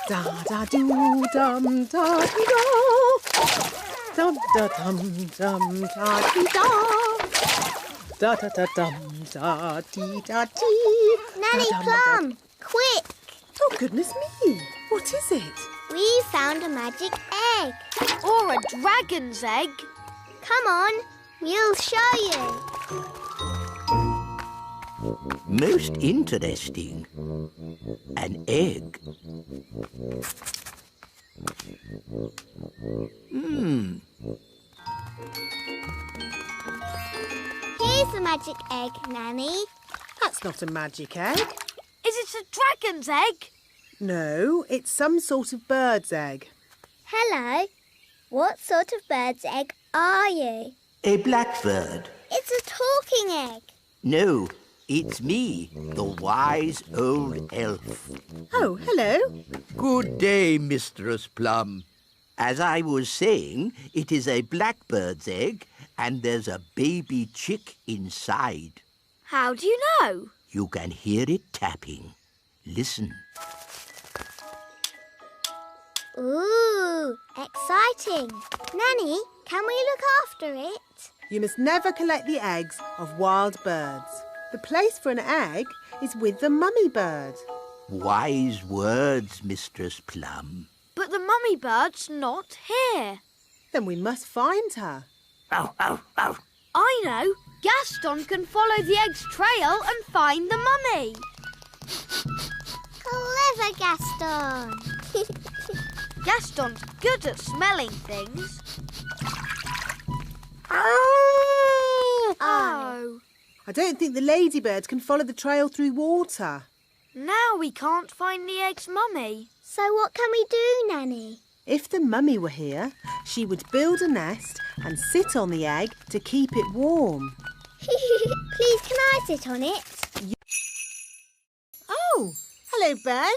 Da-da-doo-dum-da-dee-da. Dum-da-dum-dum-da-dee-da. Da-da-da-dum-da-dee-da-dee. Nanny Plum, quick! Oh, goodness me. What is it? We found a magic egg. Or a dragon's egg. Come on, we'll show you. Most interesting. An egg. Here's the magic egg, Nanny. That's not a magic egg. Is it a dragon's egg? No, it's some sort of bird's egg. Hello. What sort of bird's egg are you? A blackbird. It's a talking egg. No, it's me, the wise old elf. Oh, hello. Good day, Mistress Plum. As I was saying, it is a blackbird's egg, and there's a baby chick inside. How do you know? You can hear it tapping. Listen. Ooh, exciting. Nanny, can we look after it? You must never collect the eggs of wild birds. The place for an egg is with the mummy bird. Wise words, Mistress Plum. But the mummy bird's not here. Then we must find her. Ow, ow, ow. I know. Gaston can follow the egg's trail and find the mummy. Clever, Gaston. Gaston's good at smelling things. Oh. I don't think the ladybird can follow the trail through water. Now we can't find the egg's mummy. So what can we do, Nanny? If the mummy were here, she would build a nest and sit on the egg to keep it warm. Please, can I sit on it? Oh, hello, Ben.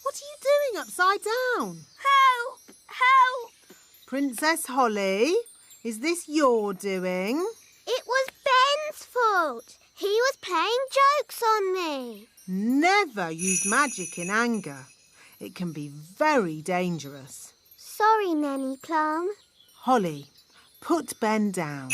What are you doing upside down? Help! Help! Princess Holly, is this your doing? It was Ben's fault. He was playing jokes on me. Never use magic in anger. It can be very dangerous. Sorry, Nanny Plum. Holly, put Ben down.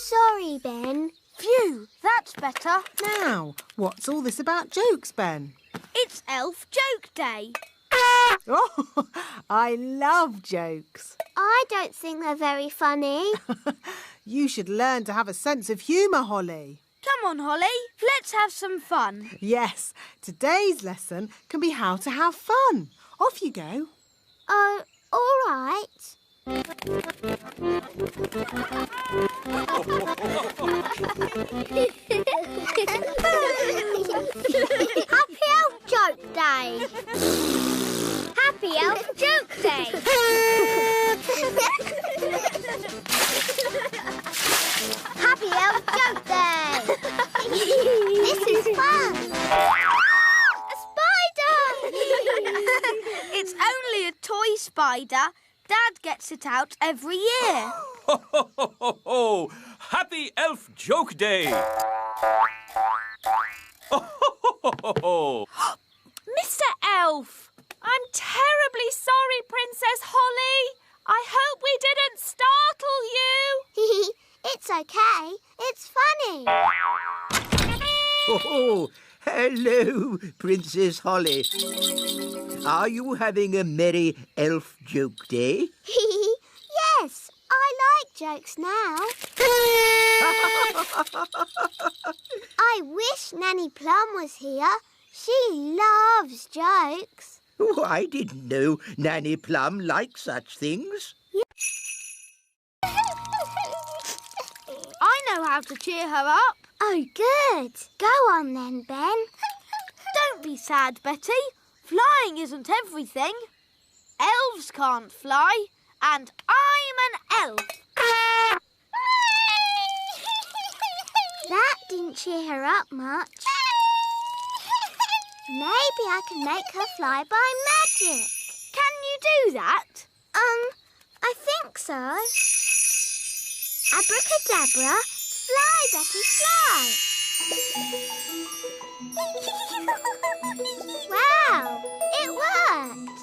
Sorry, Ben. Phew, that's better. Now, what's all this about jokes, Ben? It's Elf Joke Day. Oh, I love jokes. I don't think they're very funny. You should learn to have a sense of humour, Holly. Come on, Holly. Let's have some fun. Yes, today's lesson can be how to have fun. Off you go. Oh, all right. Happy Elf Joke Day. Happy Elf Joke Day. Happy Elf Joke Day. This is fun. A spider. It's only a toy spider. Dad gets it out every year. Ho, ho, ho, ho, ho! Happy Elf Joke Day! Ho, ho, ho, ho, ho! Mr. Elf, I'm terribly sorry, Princess Holly. I hope we didn't startle you. It's okay. It's funny. Oh, hello, Princess Holly. Are you having a merry elf joke day? Yes, I like jokes now. I wish Nanny Plum was here. She loves jokes. Oh, I didn't know Nanny Plum liked such things. I know how to cheer her up. Oh, good. Go on then, Ben. Don't be sad, Betty. Flying isn't everything. Elves can't fly, and I'm an elf. That didn't cheer her up much. Maybe I can make her fly by magic. Can you do that? I think so. Abracadabra, fly, Betty, fly. Wow, it worked.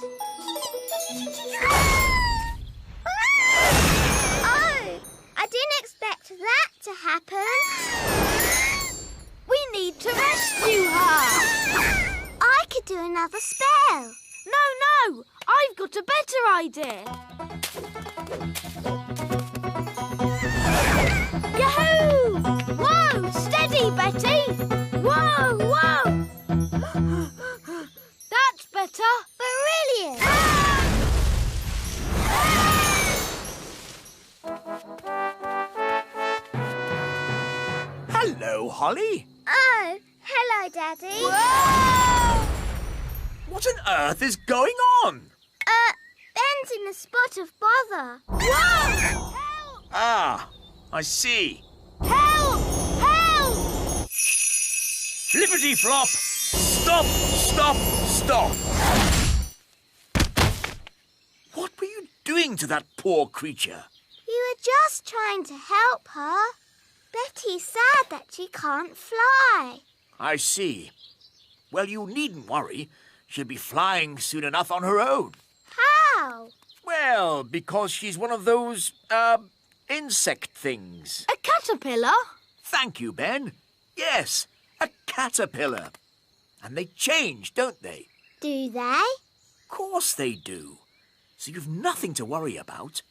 Oh, I didn't expect that to happen. We need to rescue her. I could do another spell. No, I've got a better idea. Yahoo! Whoa, steady, Betty. Whoa. That's better. Brilliant. Hello, Holly. Oh, hello, Daddy. Whoa! What on earth is going on? Ben's in a spot of bother. Whoa! Ah, I see. Help! Flippity-flop! Stop! What were you doing to that poor creature? We were just trying to help her. Betty's sad that she can't fly. I see. Well, you needn't worry. She'll be flying soon enough on her own. How? Well, because she's one of those, insect things. A caterpillar? Thank you, Ben. Yes, a caterpillar. And they change, don't they? Do they? Of course they do. So you've nothing to worry about.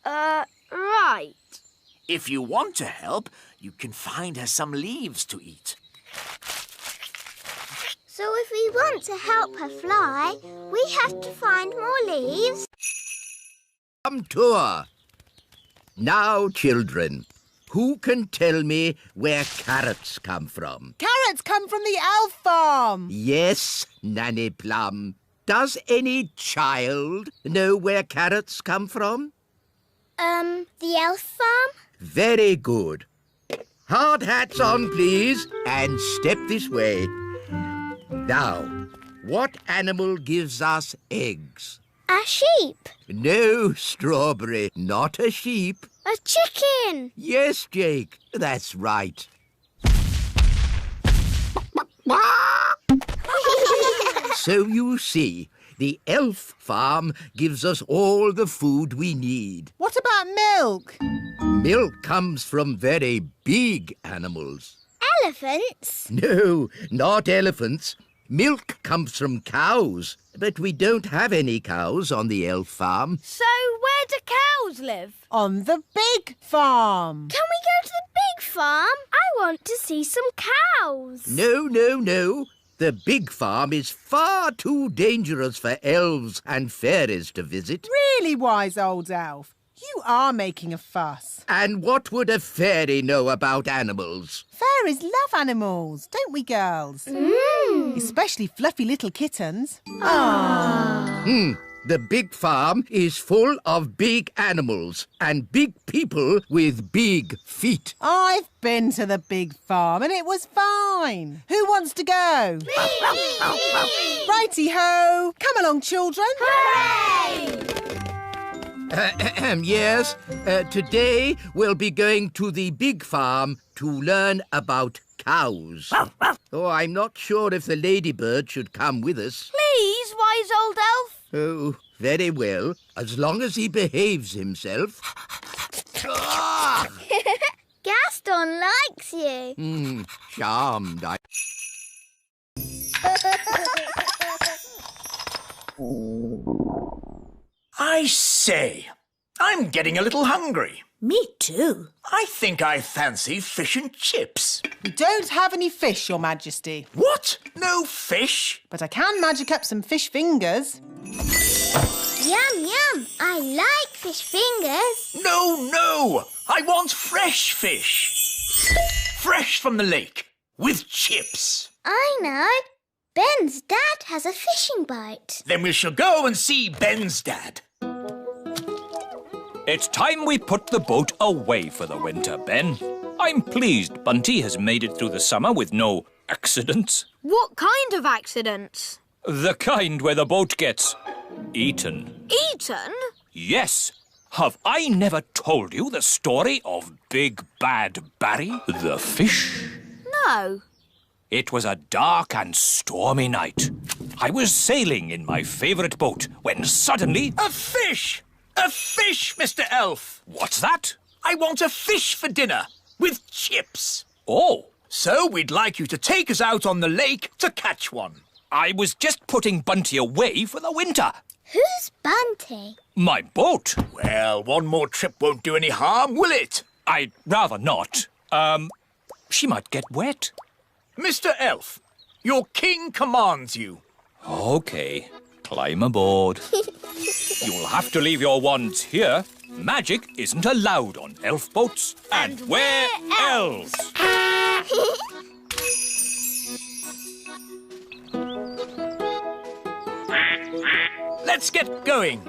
Right. If you want to help, you can find her some leaves to eat. So if we want to help her fly, we have to find more leaves. Come to her. Now, children, who can tell me where carrots come from? Carrots come from the elf farm. Yes, Nanny Plum. Does any child know where carrots come from? The elf farm? Very good. Hard hats on, please, and step this way. Now, what animal gives us eggs? A sheep. No, Strawberry, not a sheep. A chicken. Yes, Jake, that's right. So you see, the elf farm gives us all the food we need. What about milk? Milk comes from very big animals. Elephants? No, not elephants. Milk comes from cows, but we don't have any cows on the elf farm. So where do cows live? On the big farm. Can we go to the big farm? I want to see some cows. No. The big farm is far too dangerous for elves and fairies to visit. Really wise old elf. You are making a fuss. And what would a fairy know about animals? Fairies love animals, don't we, girls? Especially fluffy little kittens. The big farm is full of big animals and big people with big feet. I've been to the big farm and it was fine. Who wants to go? Righty-ho. Come along, children. Hooray! Yes, today we'll be going to the big farm to learn about cows. Oh, I'm not sure if the ladybird should come with us. Please, wise old elf. Oh, very well, as long as he behaves himself. Gaston likes you. Charmed, I say, I'm getting a little hungry. Me too. I think I fancy fish and chips. We don't have any fish, Your Majesty. What? No fish? But I can magic up some fish fingers. Yum, yum. I like fish fingers. No. I want fresh fish. Fresh from the lake, with chips. I know. Ben's dad has a fishing boat. Then we shall go and see Ben's dad. It's time we put the boat away for the winter, Ben. I'm pleased Bunty has made it through the summer with no accidents. What kind of accidents? The kind where the boat gets eaten. Eaten? Yes. Have I never told you the story of Big Bad Barry, the fish? No. It was a dark and stormy night. I was sailing in my favourite boat when suddenly... A fish! A fish, Mr. Elf! What's that? I want a fish for dinner, with chips. Oh, So we'd like you to take us out on the lake to catch one. I was just putting Bunty away for the winter. Who's Bunty? My boat. Well, one more trip won't do any harm, will it? I'd rather not. She might get wet. Mr. Elf, your king commands you. OK, climb aboard. You'll have to leave your wands here. Magic isn't allowed on elf boats. And we're elves. Let's get going.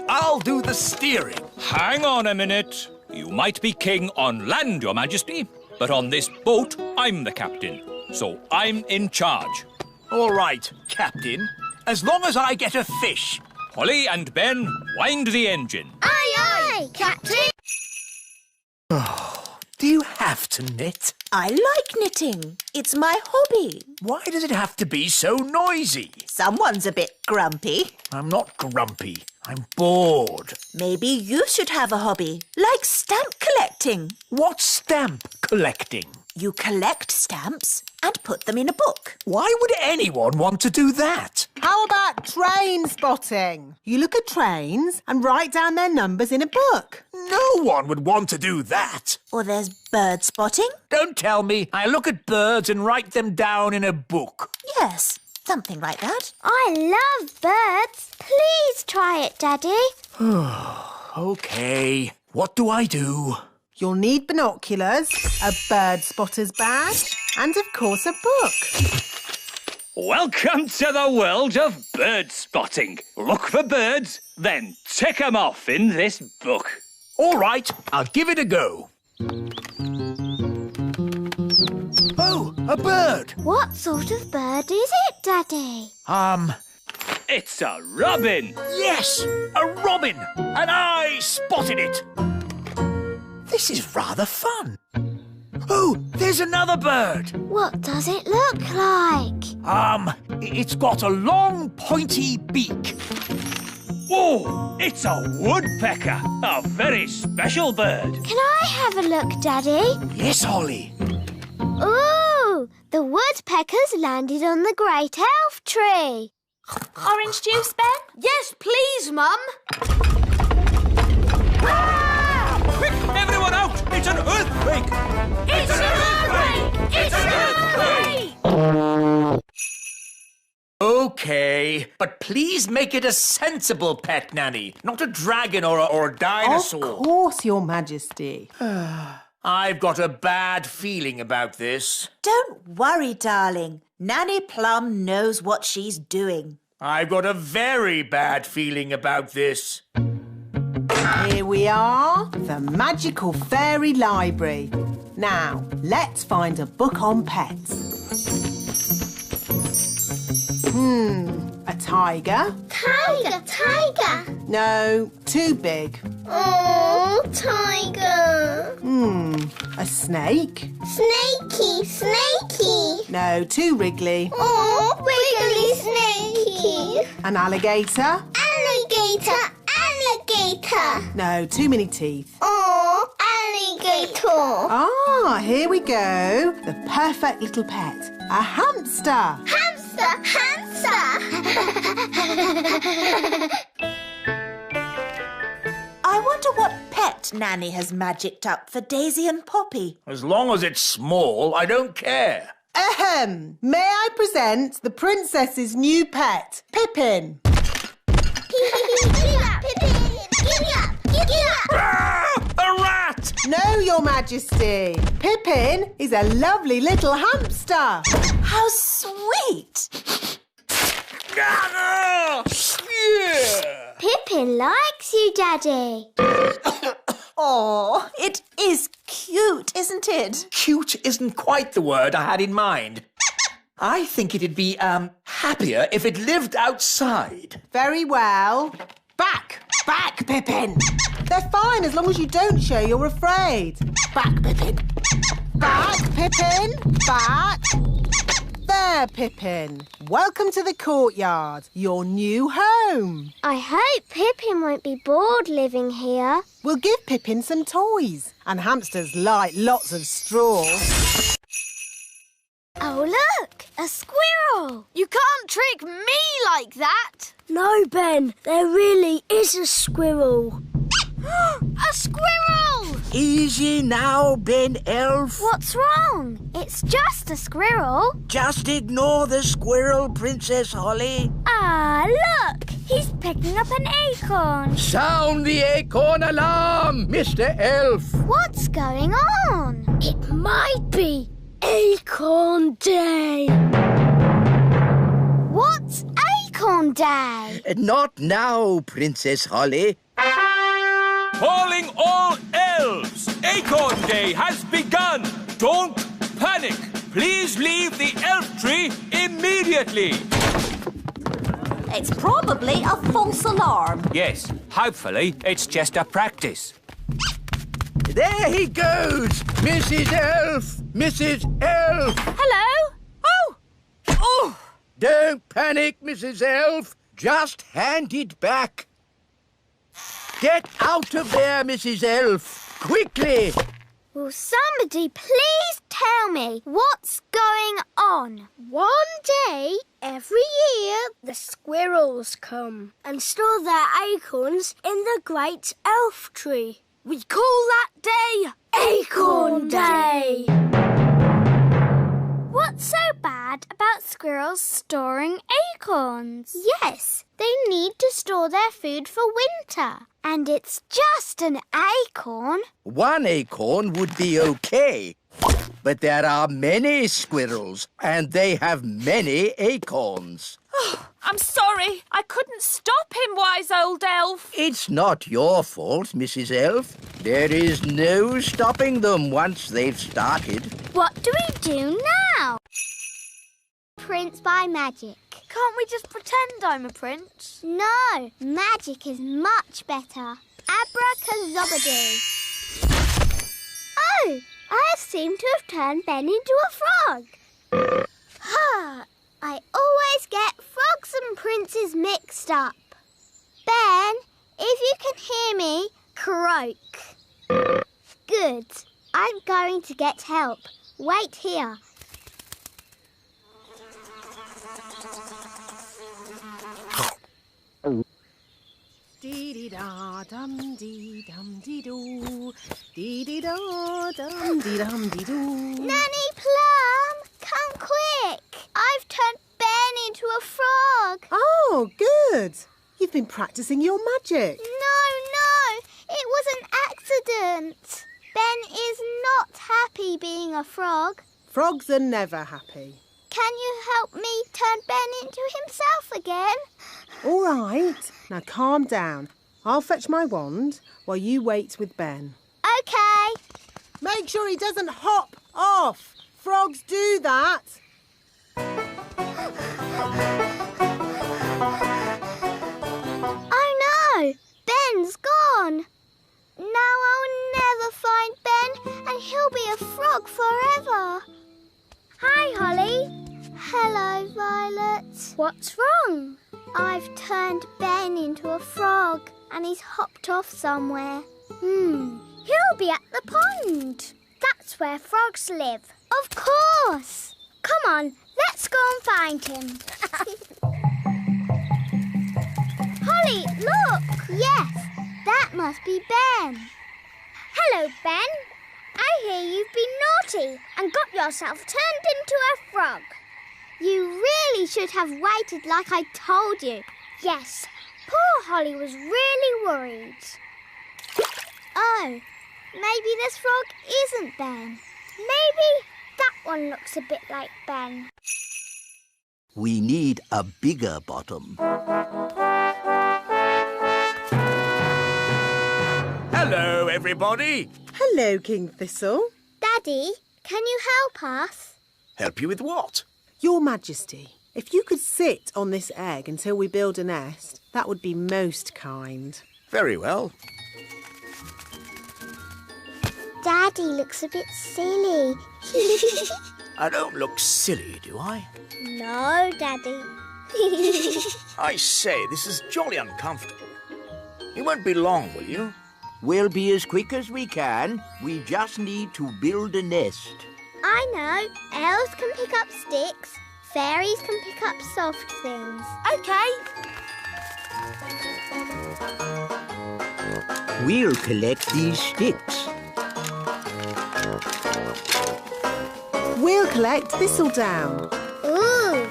I'll do the steering. Hang on a minute. You might be king on land, Your Majesty, but on this boat, I'm the captain. So I'm in charge. All right, Captain. As long as I get a fish. Holly and Ben, wind the engine. Aye, aye, Captain. Do you have to knit? I like knitting. It's my hobby. Why does it have to be so noisy? Someone's a bit grumpy. I'm not grumpy. I'm bored. Maybe you should have a hobby, like stamp collecting. What's stamp collecting? You collect stamps and put them in a book. Why would anyone want to do that? How about train spotting? You look at trains and write down their numbers in a book. No one would want to do that. Or there's bird spotting. Don't tell me I look at birds and write them down in a book. Yes, something like that. I love birds. Please try it, Daddy. OK. What do I do? You'll need binoculars, a bird spotter's badge, and of course a book. Welcome to the world of bird spotting. Look for birds, then tick 'em off in this book. All right, I'll give it a go. Oh, a bird. What sort of bird is it, Daddy? It's a robin. Yes, a robin. And I spotted it. This is rather fun. Oh, there's another bird. What does it look like? It's got a long, pointy beak. Oh, it's a woodpecker. A very special bird. Can I have a look, Daddy? Yes, Holly. Ooh, the woodpeckers landed on the great elf tree. Orange juice, Ben? Yes, please, Mum. Quick, everyone out! It's an earthquake! It's an earthquake! It's an earthquake! OK, but please make it a sensible pet, Nanny, not a dragon or a dinosaur. Of course, Your Majesty. I've got a bad feeling about this. Don't worry, darling. Nanny Plum knows what she's doing. I've got a very bad feeling about this. Here we are, the magical fairy library. Now, let's find a book on pets. A tiger? Tiger. No, too big. Oh, tiger. A snake? Snaky. No, too wriggly. Oh, wiggly snakey. An alligator? Alligator. No, too many teeth. Oh, alligator. Ah, here we go. The perfect little pet. A hamster. Hamster. I wonder what pet Nanny has magicked up for Daisy and Poppy. As long as it's small, I don't care. Ahem. May I present the princess's new pet, Pippin? A rat! No, Your Majesty. Pippin is a lovely little hamster. How sweet! Yeah. Pippin likes you, Daddy. Oh, it is cute, isn't it? Cute isn't quite the word I had in mind. I think it'd be, happier if it lived outside. Very well. Back, Pippin. They're fine as long as you don't show you're afraid. Back, Pippin. Back, Pippin. Back. there, Pippin. Welcome to the courtyard, your new home. I hope Pippin won't be bored living here. We'll give Pippin some toys, and hamsters like lots of straw. Oh, look! A squirrel! You can't trick me like that. No, Ben, there really is a squirrel. A squirrel! Easy now, Ben Elf. What's wrong? It's just a squirrel. Just ignore the squirrel, Princess Holly. Ah, look! He's picking up an acorn. Sound the acorn alarm, Mr. Elf. What's going on? It might be Acorn Day. What's Acorn Day? Not now, Princess Holly. Calling all elves! Acorn Day has begun! Don't panic! Please leave the elf tree immediately! It's probably a false alarm. Yes, hopefully it's just a practice. There he goes! Mrs. Elf! Mrs. Elf! Hello? Oh! Don't panic, Mrs. Elf. Just hand it back. Get out of there, Mrs. Elf. Quickly! Will somebody please tell me what's going on? One day, every year, the squirrels come and store their acorns in the great elf tree. We call that day Acorn Day. What's so bad about squirrels storing acorns? Yes, they need to store their food for winter. And it's just an acorn. One acorn would be okay. But there are many squirrels, and they have many acorns. I'm sorry. I couldn't stop him, wise old elf. It's not your fault, Mrs. Elf. There is no stopping them once they've started. What do we do now? Prince by magic. Can't we just pretend I'm a prince? No, magic is much better. Abracazobadoo. Oh, I seem to have turned Ben into a frog. I always get frogs and princes mixed up. Ben, if you can hear me, croak. Good. I'm going to get help. Wait here. Dee-dee-da-dum-dee-dum-dee-doo. Dee-dee-da-dum-dee-dum-dee-doo. Nanny Plum, come quick. I've turned Ben into a frog. Oh, good. You've been practicing your magic. No, it was an accident. Ben is not happy being a frog. Frogs are never happy. Can you help me turn Ben into himself again? All right. Now calm down. I'll fetch my wand while you wait with Ben. OK. Make sure he doesn't hop off. Frogs do that. Oh no, Ben's gone. Now I'll never find Ben and he'll be a frog forever. Hi, Holly. Hello, Violet. What's wrong? I've turned Ben into a frog and he's hopped off somewhere. He'll be at the pond. That's where frogs live. Of course. Come on, let's go and find him. Holly, look. Yes, that must be Ben. Hello, Ben. I hear you've been naughty and got yourself turned into a frog. You really should have waited like I told you. Yes, poor Holly was really worried. Oh, maybe this frog isn't Ben. Maybe that one looks a bit like Ben. We need a bigger bottom. Hello, everybody. Hello, King Thistle. Daddy, can you help us? Help you with what? Your Majesty, if you could sit on this egg until we build a nest, that would be most kind. Very well. Daddy looks a bit silly. I don't look silly, do I? No, Daddy. I say, this is jolly uncomfortable. You won't be long, will you? We'll be as quick as we can. We just need to build a nest. I know. Elves can pick up sticks. Fairies can pick up soft things. OK. We'll collect these sticks. We'll collect thistledown. Ooh,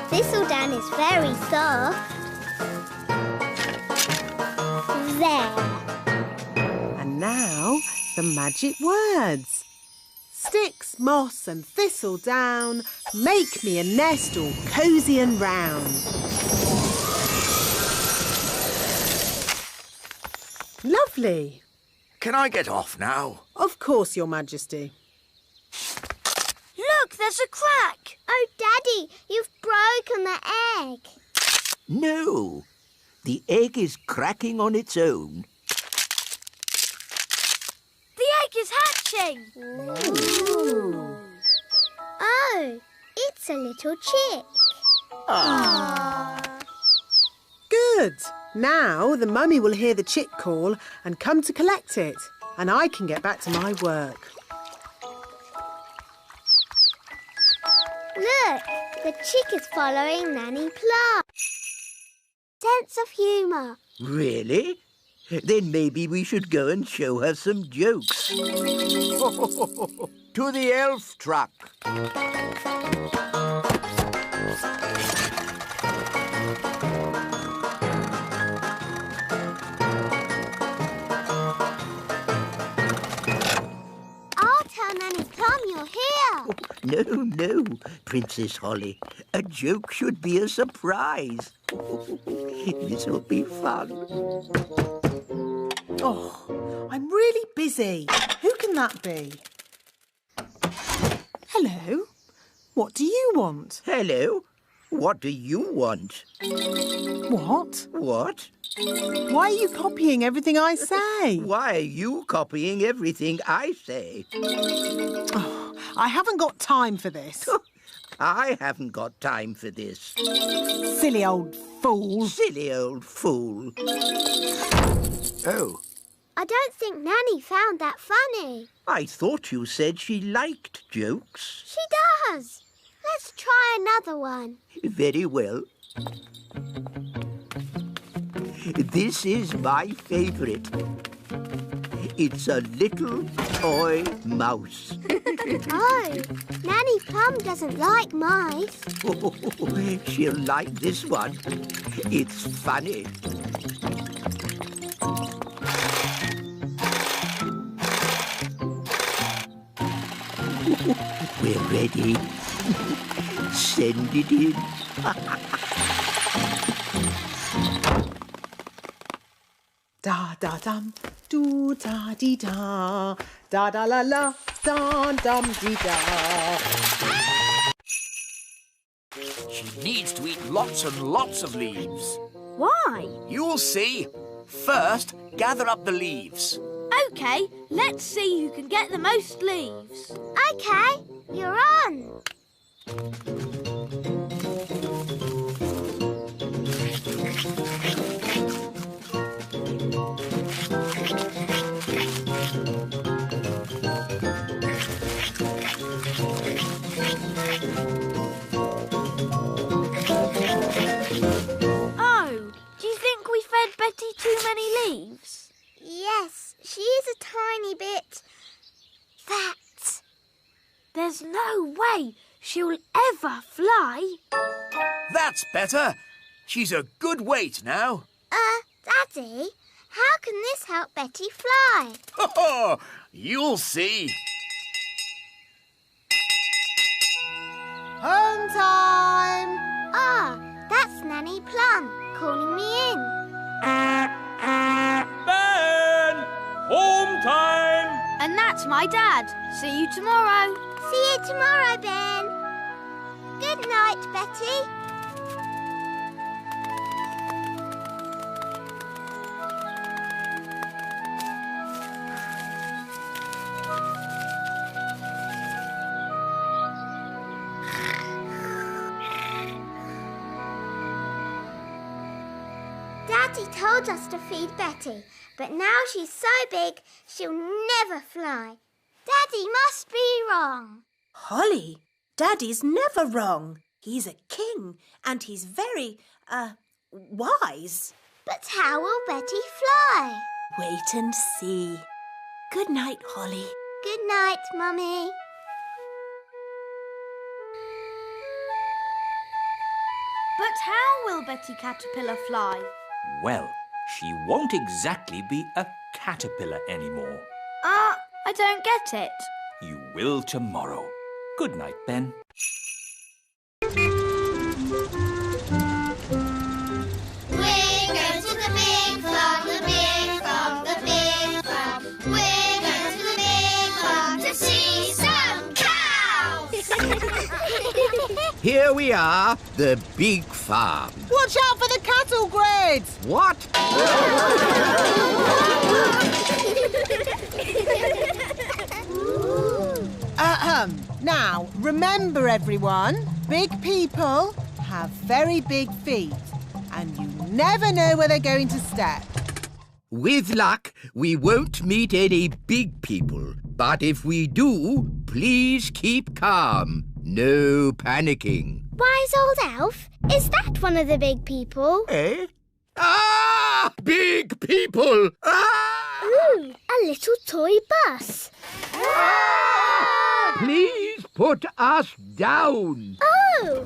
thistledown is very soft. There. And now, the magic words. Sticks, moss and thistledown make me a nest all cosy and round. Lovely. Can I get off now? Of course, Your Majesty. Look, there's a crack. Oh, Daddy, you've broken the egg. No, the egg is cracking on its own. The egg is hatching. Ooh. Oh, it's a little chick. Good. Now the mummy will hear the chick call and come to collect it, and I can get back to my work. Look, the chick is following Nanny Plum. Sense of humour. Really? Then maybe we should go and show her some jokes. To the elf truck. I'll tell Nanny Plum you're here. No, Princess Holly. A joke should be a surprise. This will be fun. Oh, I'm really busy. Who can that be? Hello. What do you want? Hello. What do you want? What? What? Why are you copying everything I say? Why are you copying everything I say? Oh, I haven't got time for this. I haven't got time for this. Silly old fool. Silly old fool. Oh, I don't think Nanny found that funny. I thought you said she liked jokes. She does. Let's try another one. Very well. This is my favourite. It's a little toy mouse. Oh, Nanny Plum doesn't like mice. She'll like this one. It's funny. We're ready. Send it in. Da da dum, do da dee da, da da la la, da dum dee da. She needs to eat lots and lots of leaves. Why? You'll see. First, gather up the leaves. OK, let's see who can get the most leaves. OK, you're on. Oh, do you think we fed Betty too many leaves? Yes, she is a tiny bit fat. There's no way she'll ever fly. That's better. She's a good weight now. Daddy, how can this help Betty fly? Oh, you'll see. Home time! Ah, that's Nanny Plum calling me in. Ben! Home time! And that's my dad. See you tomorrow. See you tomorrow, Ben. Good night, Betty. Daddy told us to feed Betty, but now she's so big she'll never fly. Daddy must be wrong. Holly, Daddy's never wrong. He's a king and he's very, wise. But how will Betty fly? Wait and see. Good night, Holly. Good night, Mummy. But how will Betty Caterpillar fly? Well, she won't exactly be a caterpillar anymore. I don't get it. You will tomorrow. Good night, Ben. We're going to the big farm, the big farm, the big farm. We're going to the big farm to see some cows. Here we are, the big farm. Watch out for the cattle grids! What? Now, remember everyone, big people have very big feet and you never know where they're going to step. With luck, we won't meet any big people. But if we do, please keep calm. No panicking. Wise old elf, is that one of the big people? Eh? Ah! Big people! Ah! Ooh, a little toy bus. Please put us down. Oh!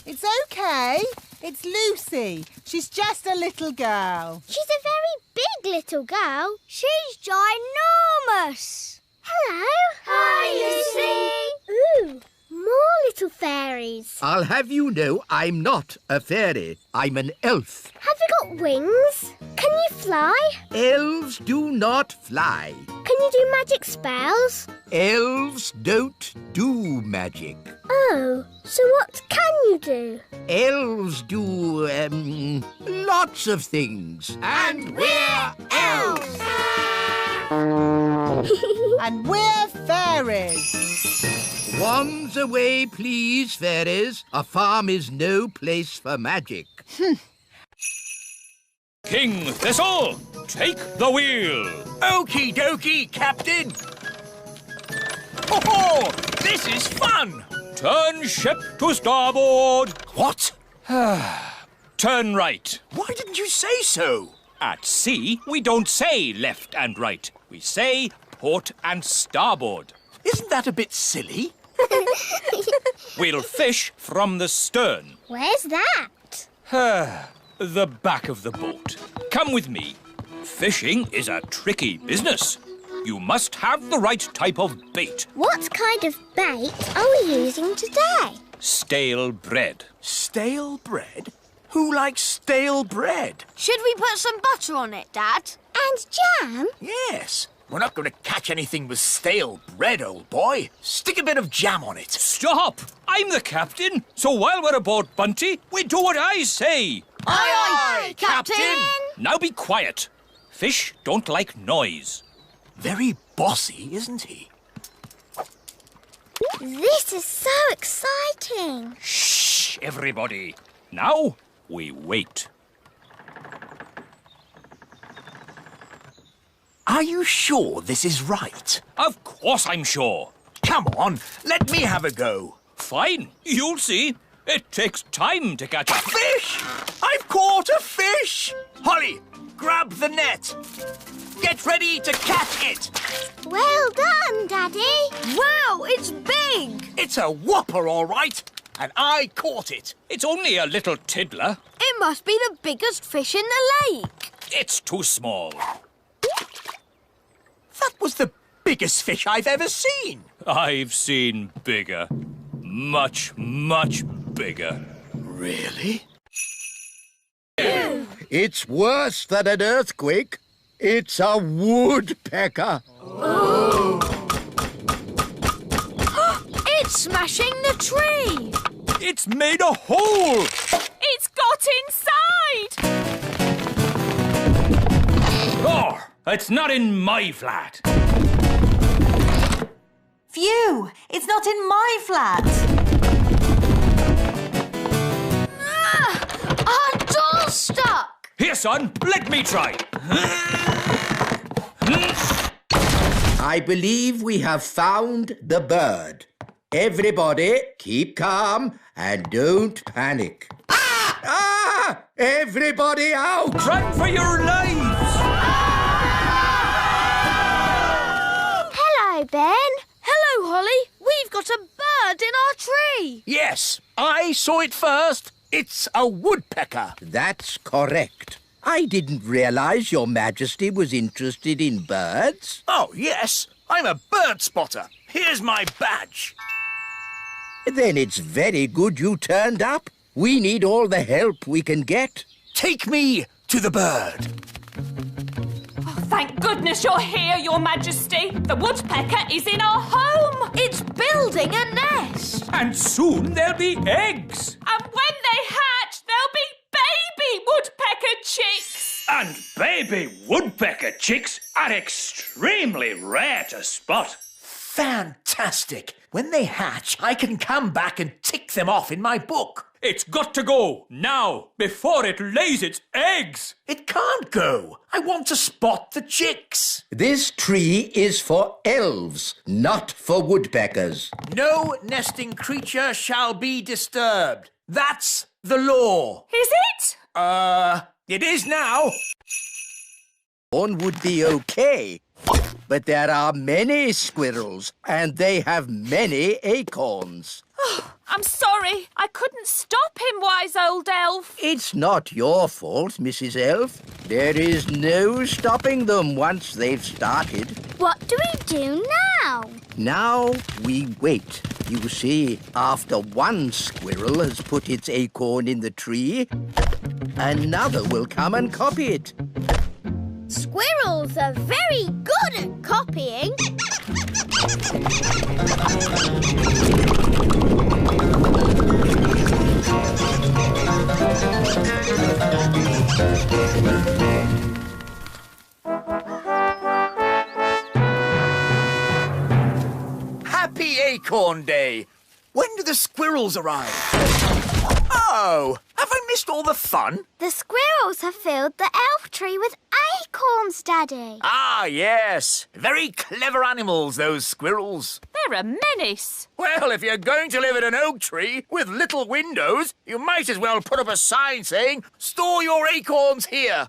It's okay. It's Lucy. She's just a little girl. She's a very big little girl. She's ginormous. Hello. Hi, Lucy. Ooh, more little fairies. I'll have you know I'm not a fairy. I'm an elf. Have you got wings? Can you fly? Elves do not fly. Can you do magic spells? Elves don't do magic. Oh, so what can you do? Elves do, lots of things. And we're elves! And we're fairies. Wands away, please, fairies. A farm is no place for magic. King Thistle, take the wheel. Okie dokie, Captain. Oh, this is fun. Turn ship to starboard. What? Turn right. Why didn't you say so? At sea, we don't say left and right. We say port and starboard. Isn't that a bit silly? We'll fish from the stern. Where's that? The back of the boat. Come with me. Fishing is a tricky business. You must have the right type of bait. What kind of bait are we using today? Stale bread. Stale bread? Who likes stale bread? Should we put some butter on it, Dad? And jam? Yes. We're not going to catch anything with stale bread, old boy. Stick a bit of jam on it. Stop! I'm the captain. So while we're aboard Bunty, we do what I say. Aye, aye, Captain. Now be quiet. Fish don't like noise. Very bossy, isn't he? This is so exciting. Shh, everybody. Now we wait. Are you sure this is right? Of course I'm sure. Come on, let me have a go. Fine, you'll see. It takes time to catch a fish! I've caught a fish! Holly, grab the net. Get ready to catch it. Well done, Daddy. Wow, it's big. It's a whopper, all right. And I caught it. It's only a little tiddler. It must be the biggest fish in the lake. It's too small. That was the biggest fish I've ever seen. I've seen bigger. Much, much bigger. Really? It's worse than an earthquake. It's a woodpecker. Oh. It's smashing the tree. It's made a hole. It's got inside. Oh, it's not in my flat. Phew! It's not in my flat. Our door's stuck. son. Let me try. I believe we have found the bird. Everybody, keep calm and don't panic. Ah! Everybody out! Run for your lives! Hello, Ben. Hello, Holly. We've got a bird in our tree. Yes, I saw it first. It's a woodpecker. That's correct. I didn't realise Your Majesty was interested in birds. Oh, yes, I'm a bird spotter. Here's my badge. Then it's very good you turned up. We need all the help we can get. Take me to the bird. Oh, thank goodness you're here, Your Majesty. The woodpecker is in our home. It's building a nest. And soon there'll be eggs. And when they hatch, there'll be baby woodpecker chicks. And baby woodpecker chicks are extremely rare to spot. Fantastic. When they hatch, I can come back and tick them off in my book. It's got to go now, before it lays its eggs. It can't go. I want to spot the chicks. This tree is for elves, not for woodpeckers. No nesting creature shall be disturbed. That's the law. Is it? It is now. One would be okay, but there are many squirrels and they have many acorns. Oh, I'm sorry. I couldn't stop him, wise old elf. It's not your fault, Mrs. Elf. There is no stopping them once they've started. What do we do now? Now we wait. You see, after one squirrel has put its acorn in the tree, another will come and copy it. Squirrels are very good at copying. Happy Acorn Day. When do the squirrels arrive? Oh, have I missed all the fun? The squirrels have filled the elf tree with acorns, Daddy. Ah, yes. Very clever animals, those squirrels. They're a menace. Well, if you're going to live in an oak tree with little windows, you might as well put up a sign saying, "Store your acorns here."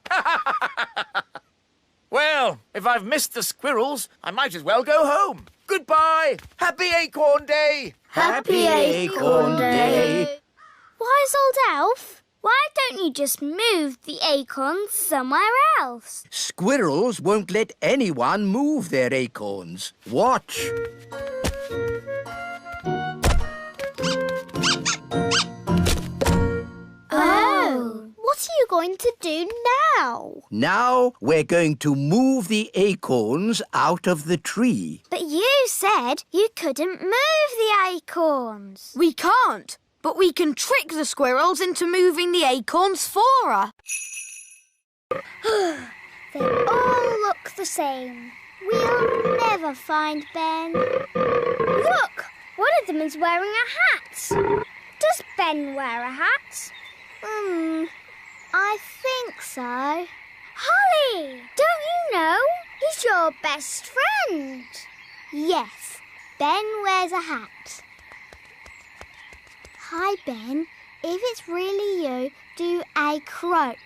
Well, if I've missed the squirrels, I might as well go home. Goodbye. Happy Acorn Day. Happy Acorn Day. Wise old elf, why don't you just move the acorns somewhere else? Squirrels won't let anyone move their acorns. Watch. Oh. What are you going to do now? Now we're going to move the acorns out of the tree. But you said you couldn't move the acorns. We can't, but we can trick the squirrels into moving the acorns for us. They all look the same. We'll never find Ben. Look! One of them is wearing a hat. Does Ben wear a hat? I think so. Holly! Don't you know? He's your best friend. Yes, Ben wears a hat. Hi, Ben. If it's really you, do a croak.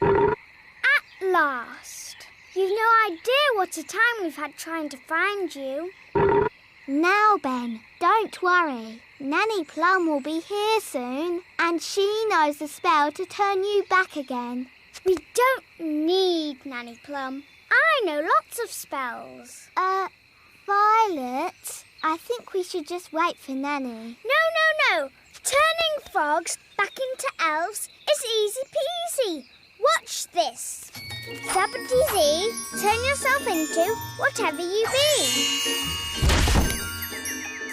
At last. You've no idea what a time we've had trying to find you. Now, Ben, don't worry. Nanny Plum will be here soon, and she knows the spell to turn you back again. We don't need Nanny Plum. I know lots of spells. Violet, I think we should just wait for Nanny. No. Turning frogs back into elves is easy peasy. Watch this. Zabbity-zee, turn yourself into whatever you be.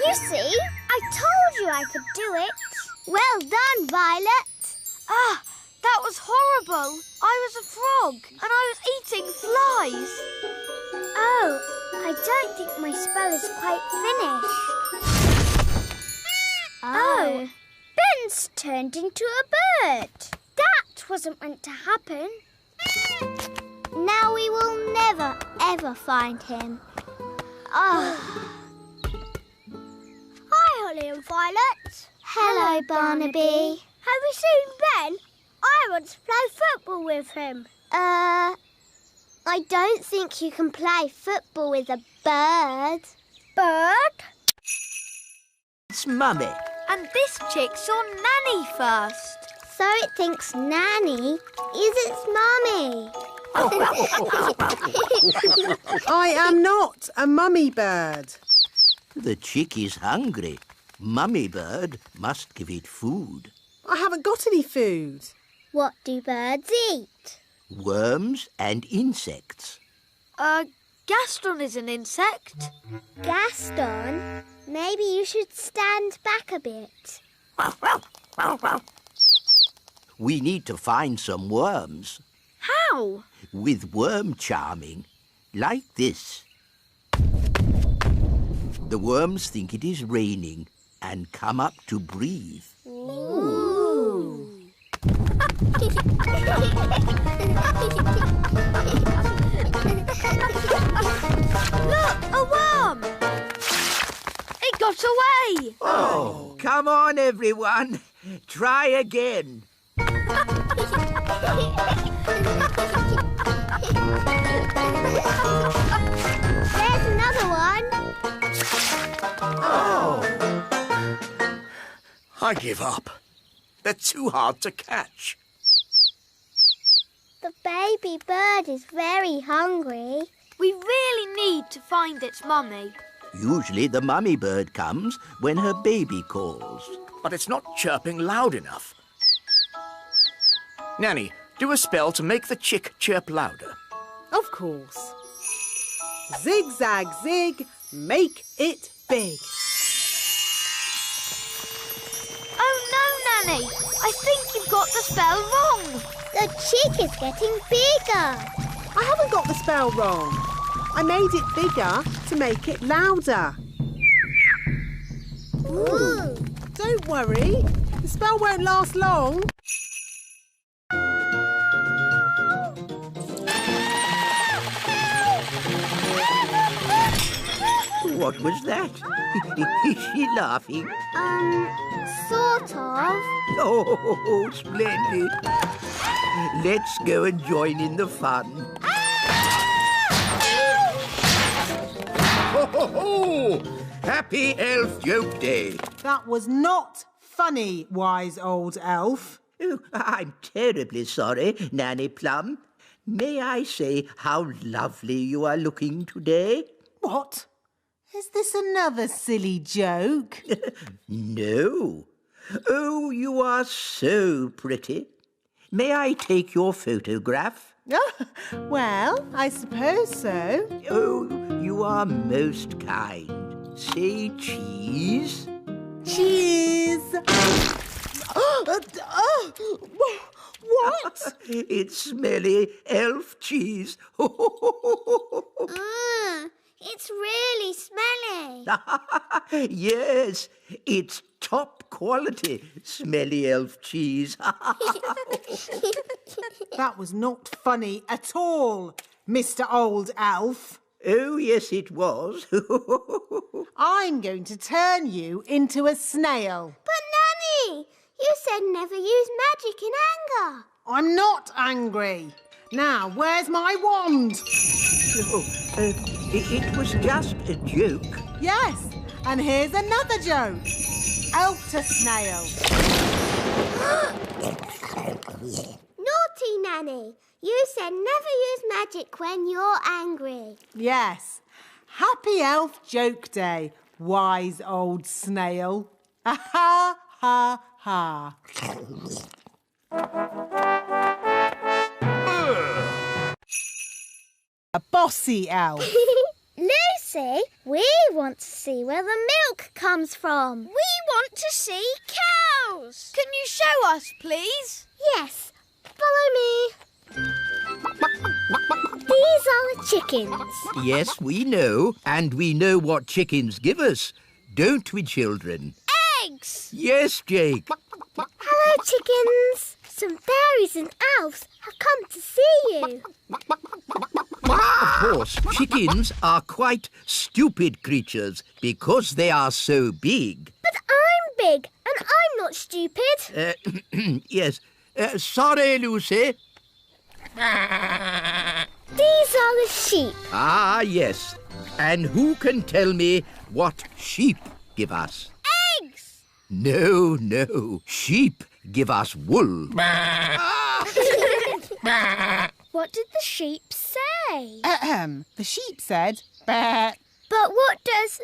You see, I told you I could do it. Well done, Violet. Ah, that was horrible. I was a frog and I was eating flies. Oh, I don't think my spell is quite finished. Oh, Ben's turned into a bird. That wasn't meant to happen. Now we will never, ever find him. Oh. Hi, Holly and Violet. Hello, Barnaby. Have you seen Ben? I want to play football with him. I don't think you can play football with a bird. Bird? It's Mummy. And this chick saw Nanny first. So it thinks Nanny is its mummy. I am not a mummy bird. The chick is hungry. Mummy bird must give it food. I haven't got any food. What do birds eat? Worms and insects. Gaston is an insect. Gaston, maybe you should stand back a bit. We need to find some worms. How? With worm charming, like this. The worms think it is raining and come up to breathe. Ooh. Look, a worm! It got away! Oh, come on, everyone. Try again. There's another one. Oh. I give up. They're too hard to catch. The baby bird is very hungry. We really need to find its mummy. Usually the mummy bird comes when her baby calls. But it's not chirping loud enough. Nanny, do a spell to make the chick chirp louder. Of course. Zig, zag, zig, make it big. Oh no, Nanny! I think you've got the spell wrong. The chick is getting bigger. I haven't got the spell wrong. I made it bigger to make it louder. Ooh. Don't worry, the spell won't last long. What was that? Is she laughing? Sort of. Oh, splendid. Let's go and join in the fun. Ho, ho, ho! Happy Elf Joke Day. That was not funny, wise old elf. Oh, I'm terribly sorry, Nanny Plum. May I say how lovely you are looking today? What? Is this another silly joke? No. Oh, you are so pretty. May I take your photograph? Well, I suppose so. Oh, you are most kind. Say cheese. Cheese. What? It's smelly elf cheese. It's really smelly. Yes, it's top quality smelly elf cheese. That was not funny at all, Mr. Old Elf. Oh, yes, it was. I'm going to turn you into a snail. But, Nanny, you said never use magic in anger. I'm not angry. Now, where's my wand? It was just a joke. Yes, and here's another joke. Elf to snail. Naughty, Nanny. You said never use magic when you're angry. Yes. Happy Elf Joke Day, wise old snail. Ha ha ha. A bossy elf. Lucy, we want to see where the milk comes from. We want to see cows. Can you show us, please? Yes, follow me. These are the chickens. Yes, we know, and we know what chickens give us. Don't we, children? Eggs. Yes, Jake. Hello, chickens. Some fairies and elves have come to see you. Of course, chickens are quite stupid creatures because they are so big. But I'm big and I'm not stupid. Yes. Sorry, Lucy. These are the sheep. Ah, yes. And who can tell me what sheep give us? Eggs! No. Sheep give us wool. What did the sheep say? The sheep said, "Bah." But what does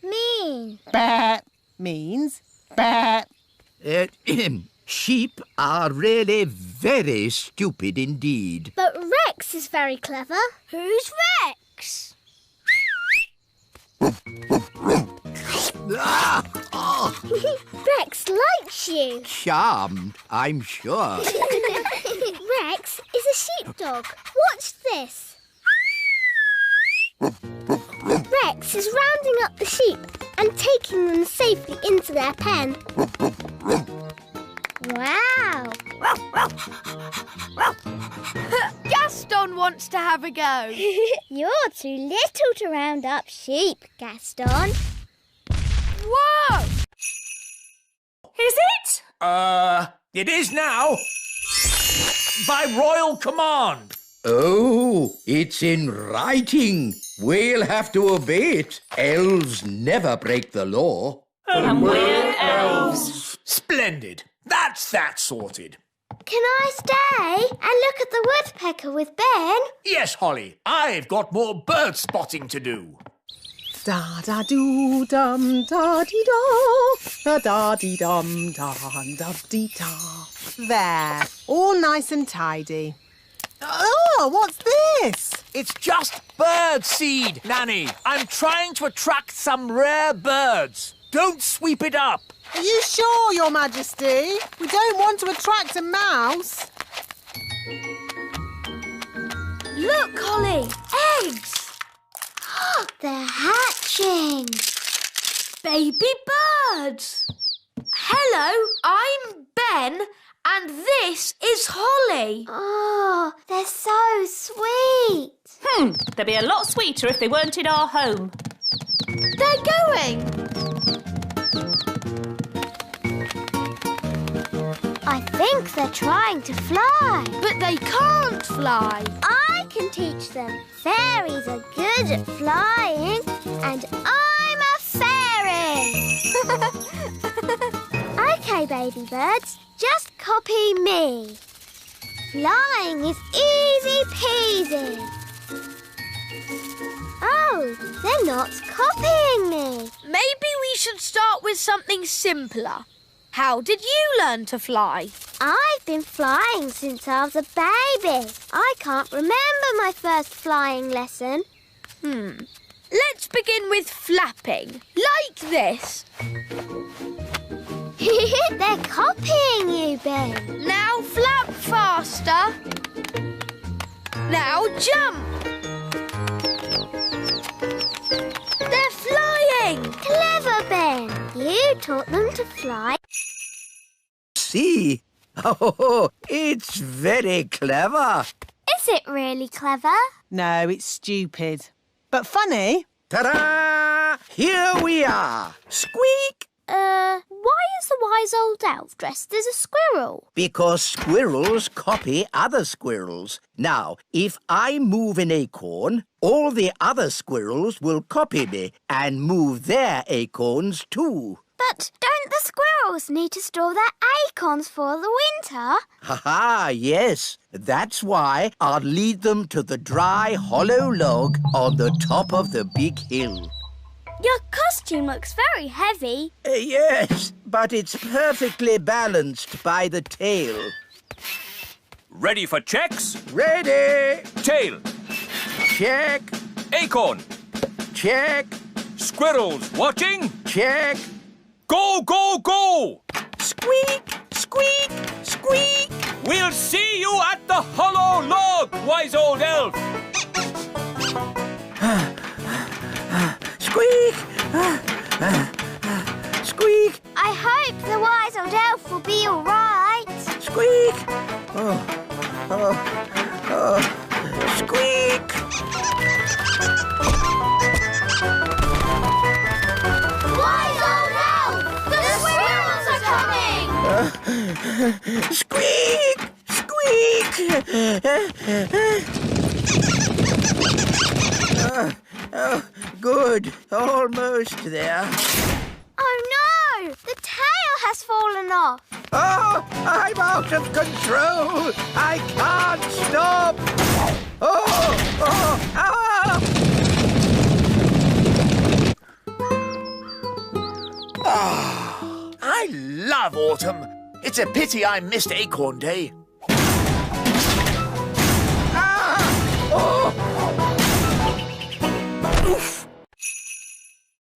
mean? Bah means bah. Sheep are really very stupid indeed. But Rex is very clever. Who's Rex? Rex likes you. Charmed, I'm sure. Rex is a sheepdog. Watch this. Rex is rounding up the sheep and taking them safely into their pen. Wow! Gaston wants to have a go. You're too little to round up sheep, Gaston. Whoa! Is it? It is now. By royal command. Oh, it's in writing. We'll have to obey it. Elves never break the law. And we're elves. Splendid. That's that sorted. Can I stay and look at the woodpecker with Ben? Yes, Holly. I've got more bird spotting to do. Da-da-doo-dum, da-dee-da, da-da-dee-dum, da-dum-dee-da. There, all nice and tidy. Oh, what's this? It's just bird seed, Nanny. I'm trying to attract some rare birds. Don't sweep it up. Are you sure, Your Majesty? We don't want to attract a mouse. Look, Holly, eggs. They're hatching. Baby birds. Hello, I'm Ben, and this is Holly. Oh, they're so sweet. They'd be a lot sweeter if they weren't in our home. They're going. I think they're trying to fly. But they can't fly. I can teach them. Fairies are good at flying, and I'm a fairy. OK, baby birds, just copy me. Flying is easy peasy. Oh, they're not copying me. Maybe we should start with something simpler. How did you learn to fly? I've been flying since I was a baby. I can't remember my first flying lesson. Let's begin with flapping, like this. They're copying you, Ben. Now flap faster. Now jump. They're flying. Clever, Ben. You taught them to fly. See? Oh, it's very clever. Is it really clever? No, it's stupid. But funny. Ta-da! Here we are. Squeak! Why is the wise old elf dressed as a squirrel? Because squirrels copy other squirrels. Now, if I move an acorn, all the other squirrels will copy me and move their acorns too. But don't the squirrels need to store their acorns for the winter? Ha-ha, yes. That's why I'll lead them to the dry, hollow log on the top of the big hill. Your costume looks very heavy. Yes, but it's perfectly balanced by the tail. Ready for checks? Ready! Tail. Check. Acorn. Check. Squirrels watching? Check. Go, go, go! Squeak! Squeak! Squeak! We'll see you at the hollow log, wise old elf! Squeak! Squeak! I hope the wise old elf will be all right. Squeak! Squeak! Wise old elf! The squirrels are coming! Squeak! Squeak! Good. Almost there. Oh no! The tail has fallen off. Oh, I'm out of control. I can't stop. I love autumn. It's a pity I missed Acorn Day.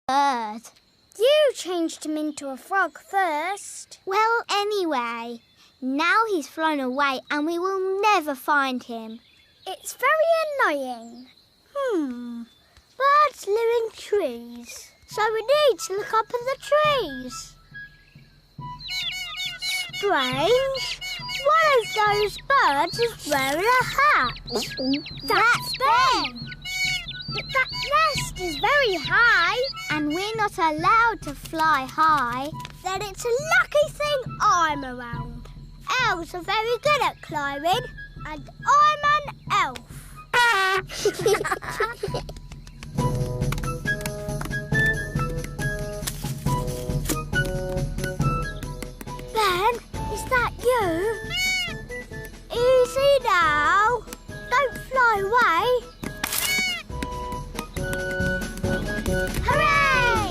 Bird. You changed him into a frog first. Well, anyway, now he's flown away and we will never find him. It's very annoying. Birds live in trees, so we need to look up at the trees. Strange. One of those birds is wearing a hat. That's Ben. But that nest is very high. And we're not allowed to fly high. Then it's a lucky thing I'm around. Elves are very good at climbing. And I'm an elf. Ben, is that you? Easy now. Don't fly away. Hooray!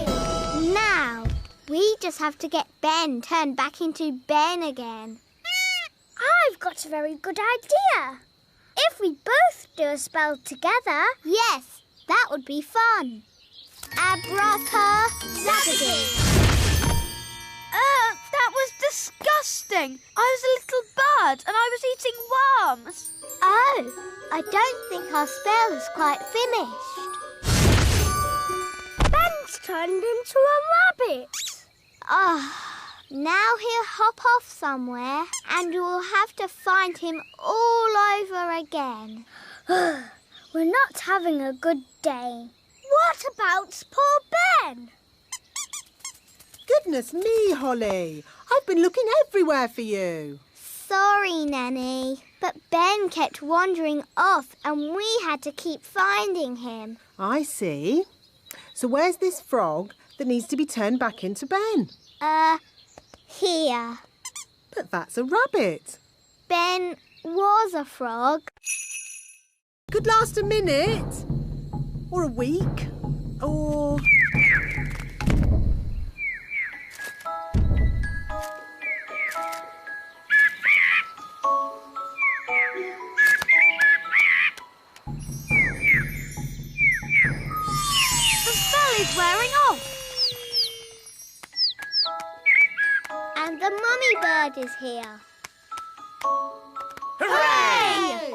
Now, we just have to get Ben turned back into Ben again. I've got a very good idea. If we both do a spell together... Yes, that would be fun. Abracadabra. That was disgusting. I was a little bird and I was eating worms. Oh, I don't think our spell is quite finished. Ben's turned into a rabbit. Now he'll hop off somewhere and we'll have to find him all over again. We're not having a good day. What about poor Ben? Goodness me, Holly. I've been looking everywhere for you. Sorry, Nanny, but Ben kept wandering off and we had to keep finding him. I see. So where's this frog that needs to be turned back into Ben? Here. But that's a rabbit. Ben was a frog. Could last a minute. Or a week. Or... The spell is wearing off. And the mummy bird is here. Hooray!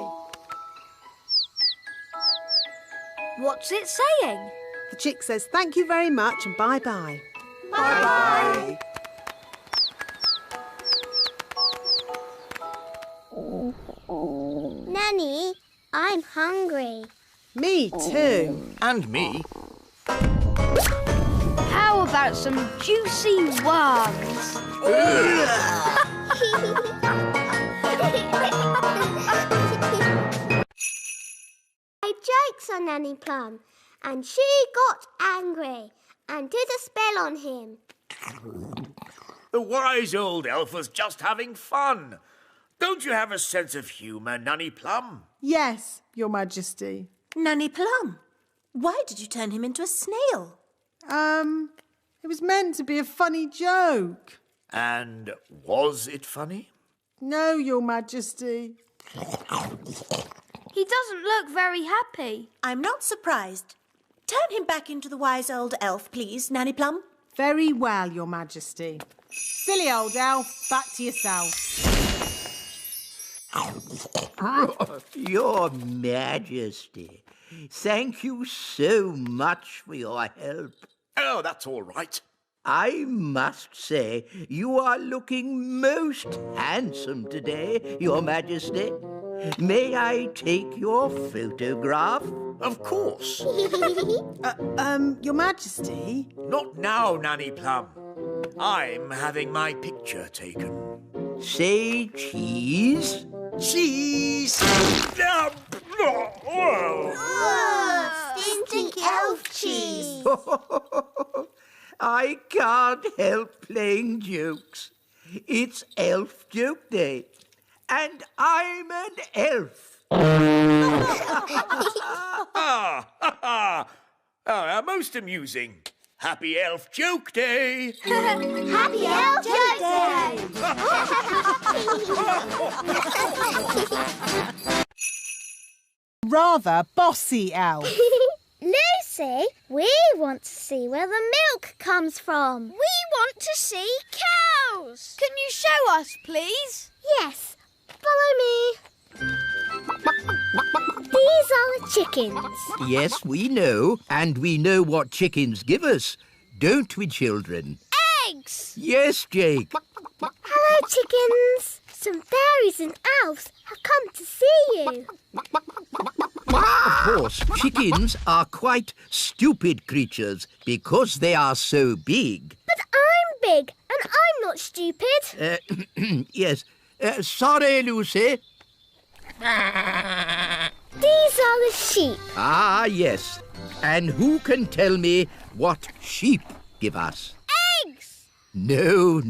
What's it saying? The chick says thank you very much and bye-bye. Bye-bye. Nanny, I'm hungry. Me too. And me. How about some juicy worms? I jokes on Nanny Plum, and she got angry and did a spell on him. The wise old elf was just having fun. Don't you have a sense of humour, Nanny Plum? Yes, Your Majesty. Nanny Plum, why did you turn him into a snail? It was meant to be a funny joke. And was it funny? No, Your Majesty. He doesn't look very happy. I'm not surprised. Turn him back into the wise old elf, please, Nanny Plum. Very well, Your Majesty. Silly old elf, back to yourself. Your Majesty, thank you so much for your help. Oh, that's all right. I must say, you are looking most handsome today, Your Majesty. May I take your photograph? Of course. Your Majesty? Not now, Nanny Plum. I'm having my picture taken. Say cheese. Cheese! Stinky elf cheese. I can't help playing jokes. It's Elf Joke Day, and I'm an elf. Most amusing. Happy Elf Joke Day! Happy Elf Joke Day! Rather bossy elf. Lucy, we want to see where the milk comes from. We want to see cows. Can you show us, please? Yes, follow me. These are the chickens. Yes, we know, and we know what chickens give us, don't we, children? Eggs. Yes, Jake. Hello, chickens. Some fairies and elves have come to see you. Of course, chickens are quite stupid creatures because they are so big. But I'm big and I'm not stupid. Yes. Sorry, Lucy. These are the sheep. Ah, yes. And who can tell me what sheep give us? Eggs. No.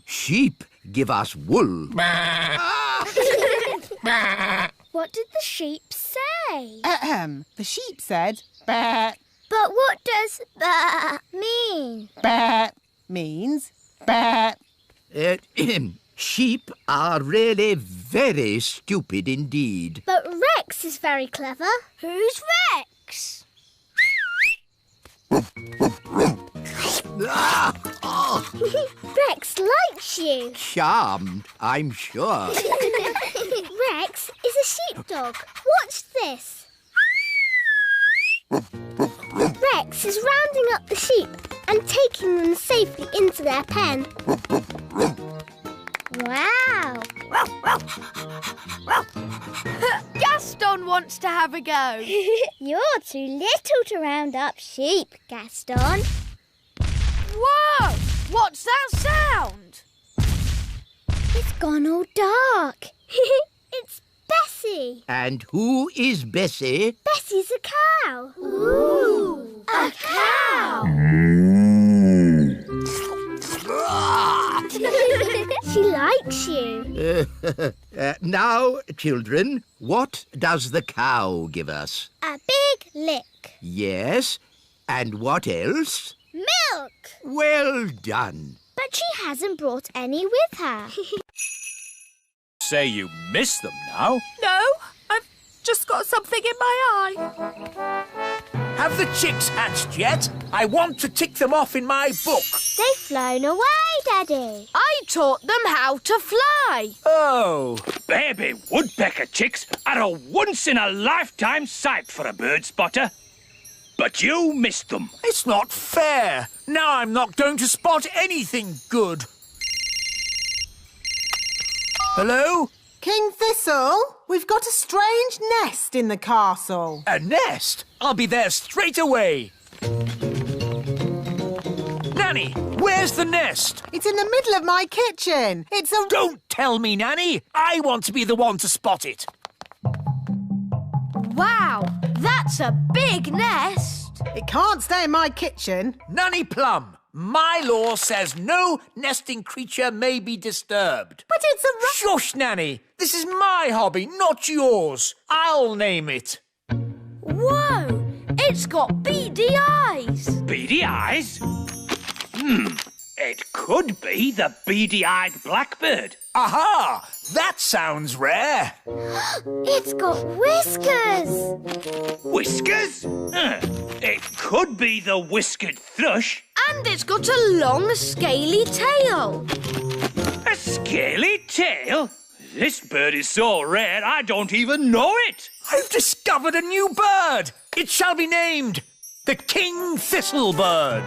Sheep give us wool. What did the sheep say? The sheep said, "Bah." But what does mean? Bah means bah. Sheep are really very stupid indeed. But Rex is very clever. Who's Rex? Rex likes you. Charmed, I'm sure. Rex is a sheepdog. Watch this. Rex is rounding up the sheep and taking them safely into their pen. Wow! Gaston wants to have a go. You're too little to round up sheep, Gaston. Whoa! What's that sound? It's gone all dark. It's Bessie. And who is Bessie? Bessie's a cow. Ooh! A cow! She likes you. Now, children, what does the cow give us? A big lick. Yes, and what else? Milk. Well done. But she hasn't brought any with her. Say you miss them now. No, I've just got something in my eye. Have the chicks hatched yet? I want to tick them off in my book. They've flown away, Daddy. I taught them how to fly. Oh. Baby woodpecker chicks are a once-in-a-lifetime sight for a bird spotter. But you missed them. It's not fair. Now I'm not going to spot anything good. Hello? King Thistle, we've got a strange nest in the castle. A nest? I'll be there straight away. Nanny, where's the nest? It's in the middle of my kitchen. It's a... Don't tell me, Nanny. I want to be the one to spot it. Wow, that's a big nest. It can't stay in my kitchen. Nanny Plum, my law says no nesting creature may be disturbed. But it's a... Shush, Nanny. This is my hobby, not yours. I'll name it. Whoa, it's got beady eyes. Beady eyes? It could be the beady-eyed blackbird. Aha! That sounds rare. It's got whiskers. Whiskers? It could be the whiskered thrush. And it's got a long, scaly tail. A scaly tail? This bird is so rare I don't even know it. I've discovered a new bird. It shall be named the King Thistle bird.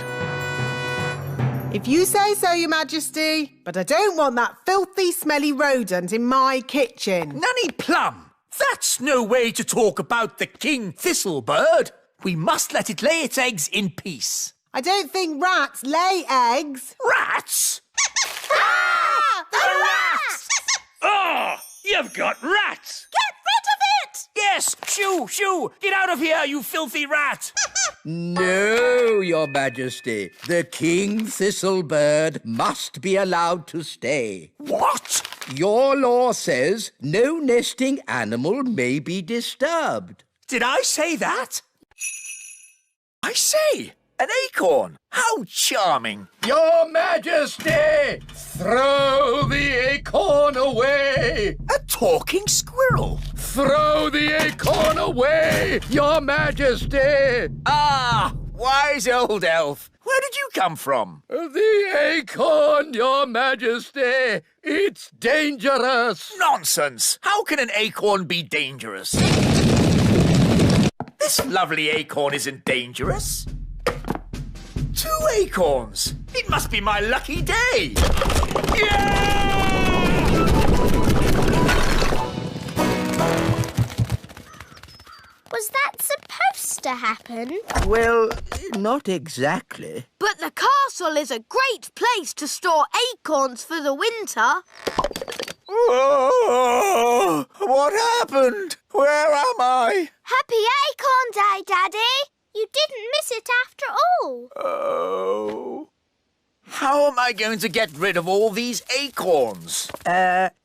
If you say so, Your Majesty. But I don't want that filthy, smelly rodent in my kitchen. Nanny Plum, That's no way to talk about the king thistle bird. We must let it lay its eggs in peace. I don't think rats lay eggs. Rats? The rats! Oh, you've got rats! Get rid of it! Yes, shoo, shoo! Get out of here, you filthy rat! No, Your Majesty. The king thistlebird must be allowed to stay. What? Your law says no nesting animal may be disturbed. Did I say that? I say, an acorn. How charming. Your Majesty, throw the acorn away. A talking squirrel. Throw the acorn away, Your Majesty. Ah, wise old elf. Where did you come from? The acorn, Your Majesty. It's dangerous. Nonsense. How can an acorn be dangerous? This lovely acorn isn't dangerous. 2 acorns. It must be my lucky day. Yeah! Was that supposed to happen? Well, not exactly. But the castle is a great place to store acorns for the winter. Oh, what happened? Where am I? Happy Acorn Day, Daddy! You didn't miss it after all. Oh. How am I going to get rid of all these acorns?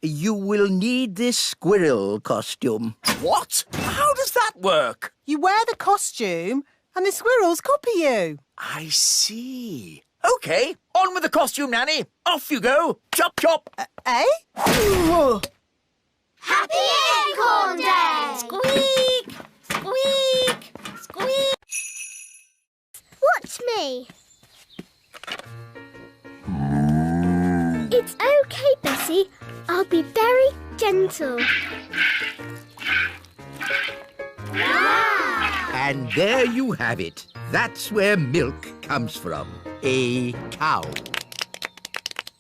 You will need this squirrel costume. What? How does that work? You wear the costume and the squirrels copy you. I see. OK, on with the costume, Nanny. Off you go. Chop, chop. Eh? Happy Acorn Day! Squeak! Squeak! Squeak! Watch me. It's okay, Bessie. I'll be very gentle. Wow! And there you have it. That's where milk comes from. A cow.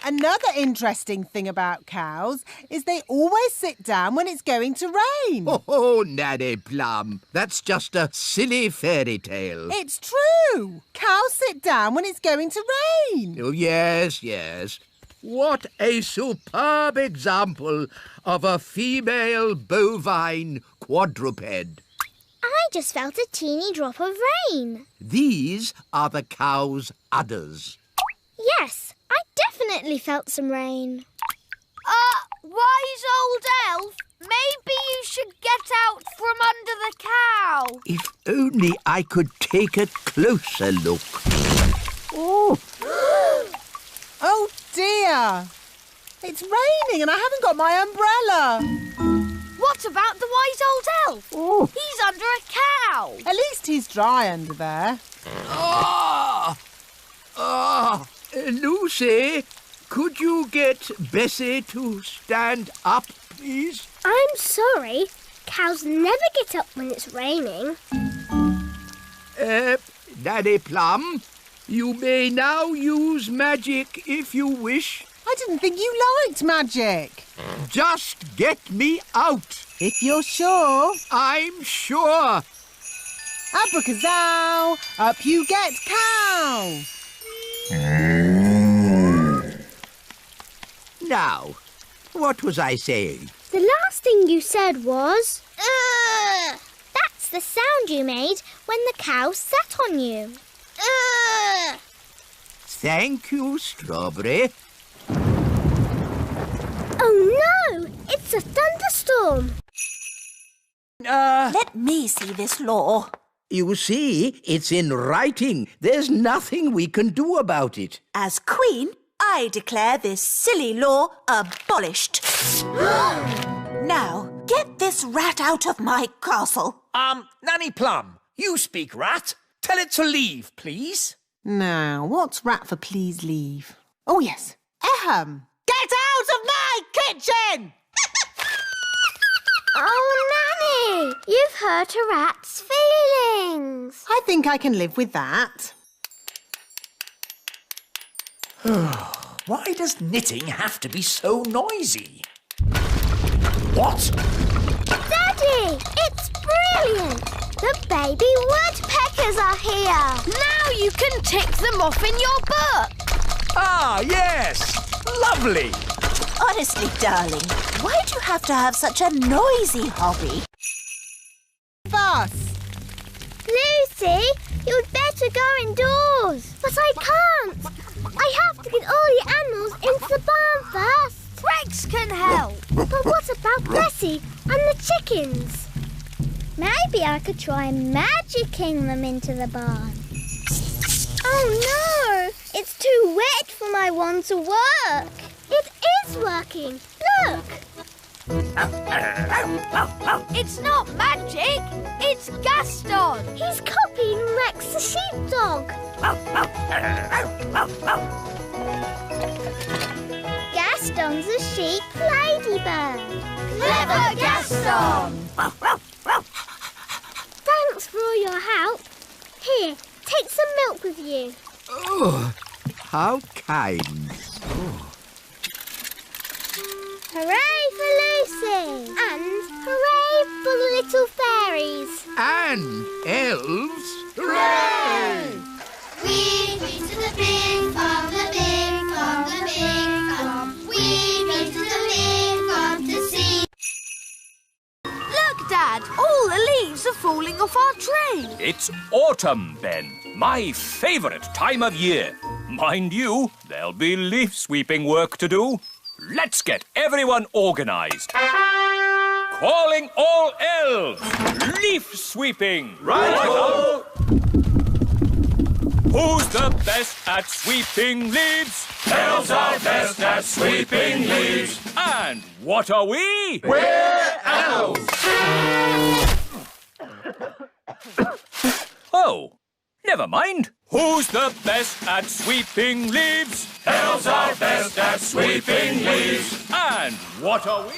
Another interesting thing about cows is they always sit down when it's going to rain. Oh, Nanny Plum, that's just a silly fairy tale. It's true. Cows sit down when it's going to rain. Oh, yes, yes. What a superb example of a female bovine quadruped. I just felt a teeny drop of rain. These are the cow's udders. Yes, I definitely felt some rain. Wise old elf, maybe you should get out from under the cow. If only I could take a closer look. Oh, Oh dear. It's raining and I haven't got my umbrella. What about the wise old elf? Oh. He's under a cow. At least he's dry under there. Lucy, could you get Bessie to stand up, please? I'm sorry. Cows never get up when it's raining. Nanny Plum, you may now use magic if you wish. I didn't think you liked magic. Just get me out. If you're sure. I'm sure. Abracadabra, up you get, cow. Now, what was I saying? The last thing you said was... Ugh! That's the sound you made when the cow sat on you. Ugh! Thank you, Strawberry. Oh no! It's a thunderstorm. Let me see this law. You see, it's in writing. There's nothing we can do about it. As Queen, I declare this silly law abolished. Now, get this rat out of my castle. Nanny Plum, you speak rat. Tell it to leave, please. Now, what's rat for please leave? Oh, yes. Ahem. Get out of my kitchen! Oh, Nanny! You've hurt a rat's feelings. I think I can live with that. Why does knitting have to be so noisy? What? Daddy! It's brilliant! The baby woodpeckers are here! Now you can tick them off in your book. Ah, yes! Lovely! Honestly, darling, why do you have to have such a noisy hobby? Fuss. Lucy, you'd better go indoors. But I can't. I have to get all the animals into the barn first. Rex can help. But what about Bessie and the chickens? Maybe I could try magicking them into the barn. Oh no! It's too wet for my wand to work. It is working. Look! It's not magic, it's Gaston. He's copying Rex the sheepdog. Gaston's a sheep ladybird. Clever Gaston! Thanks for all your help. Here, take some milk with you. Oh, how kind. Hooray for Lucy! And hooray for the little fairies! And elves. Hooray! We've been to the big farm, the big farm, the big farm. We've been to the big farm to see. Look, Dad, all the leaves are falling off our tree. It's autumn, Ben. My favourite time of year. Mind you, there'll be leaf sweeping work to do. Let's get everyone organised. Calling all elves. Leaf sweeping. Right-o! Who's the best at sweeping leaves? Elves are best at sweeping leaves. And what are we? We're elves! Oh, never mind. Who's the best at sweeping leaves? Elves are best at sweeping leaves. And what are we?